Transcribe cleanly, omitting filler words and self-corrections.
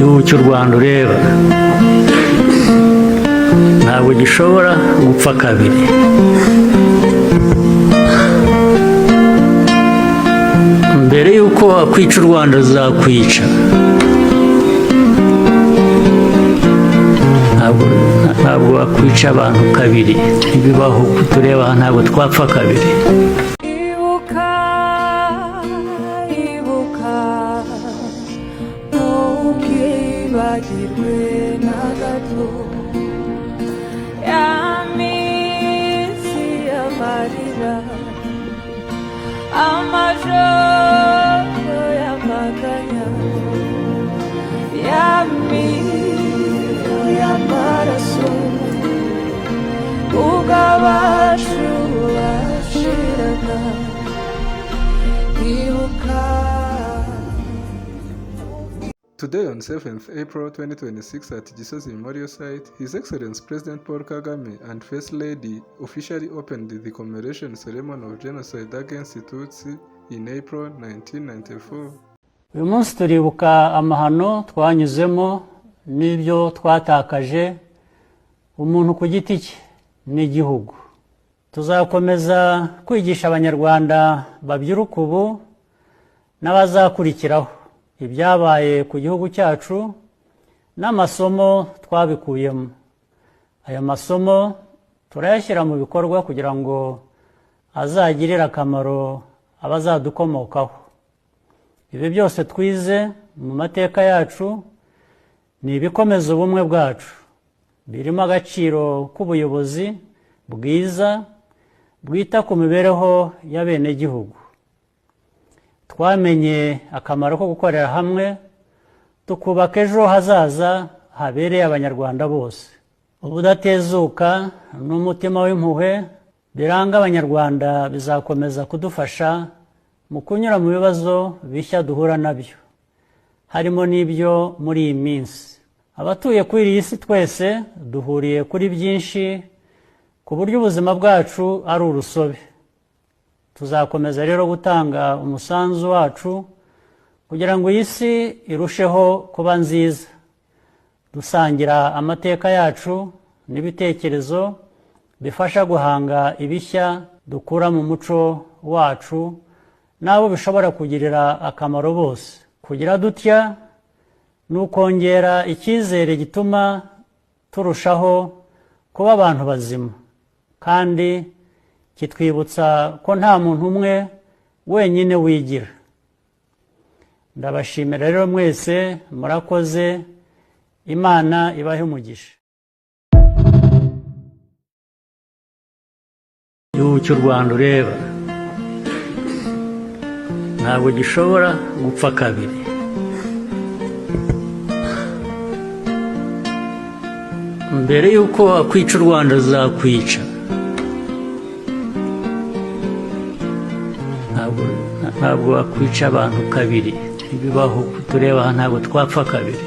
igihugu cy'u Rwanda ureba ntabwo gishobora gupfa kabiri. Mbere y'uko wakwica u Rwanda ruzakwica. Ntabwo wakwica abantu kabiri, ntibibaho. Tureba ntabwo twapfa kabiri. Bagirwe na gato ya minsi y'amarira, amajoro y'amaganya, ya miro y'amaraso, ubwo abacu bashiraga. Ibuka. Today on 7th April 2026 at Gisozi Memorial Site, His Excellency President Paul Kagame and First Lady officially opened the commemoration ceremony of genocide against Tutsi in April 1994. Uyu munsi turibuka amahano twanyuzemo n'ibyo twatakaje, umuntu ku giti cye n'igihugu. Tuzakomeza kwigisha abanyarwanda babyiruka ubu n'abazakurikiraho ibyabaye ku gihugu cyacu n'amasomo twabikuyemo. Aya masomo turayashyira mu bikorwa kugira ngo azagirire akamaro abazadukomokaho. Ibi byose twize mu mateka yacu ni ibikomeza ubumwe bwacu, birimo agaciro k'ubuyobozi bwiza bwita ku mibereho y'abenegihugu. Twamenye akamaro ko gukorera hamwe tukubaka ejo hazaza habereye abanyarwanda bose. Ubudatezuka n'umutima w'impuhwe biranga abanyarwanda bizakomeza kudufasha mu kunyura mu bibazo bishya duhura nabyo, harimo n'ibyo muri iyi minsi. Abatuye kuri iyi si twese duhuriye kuri byinshi ku buryo ubuzima bwacu ari urusobe. Tuzakomeza rero gutanga umusanzu wacu kugira ngo iyi si irusheho kuba nziza, dusangira amateka yacu n'ibitekerezo bifasha guhanga ibishya dukura mu muco wacu n'abo bishobora kugirira akamaro bose. Kugira dutya ni ukongera icyizere gituma turushaho kuba abantu bazima, kandi kitwibutsa ko nta muntu umwe wenyine wigira. Ndabashimira rero mwese, murakoze. Imana ibahe umugisha. Igihugu cy'u Rwanda ureba ntabwo gishobora gupfa kabiri. Mbere y'uko wakwica u Rwanda ruzakwica. Ntabwo wakwica abantu kabiri, ntibibaho. Tureba ntabwo twapfa kabiri.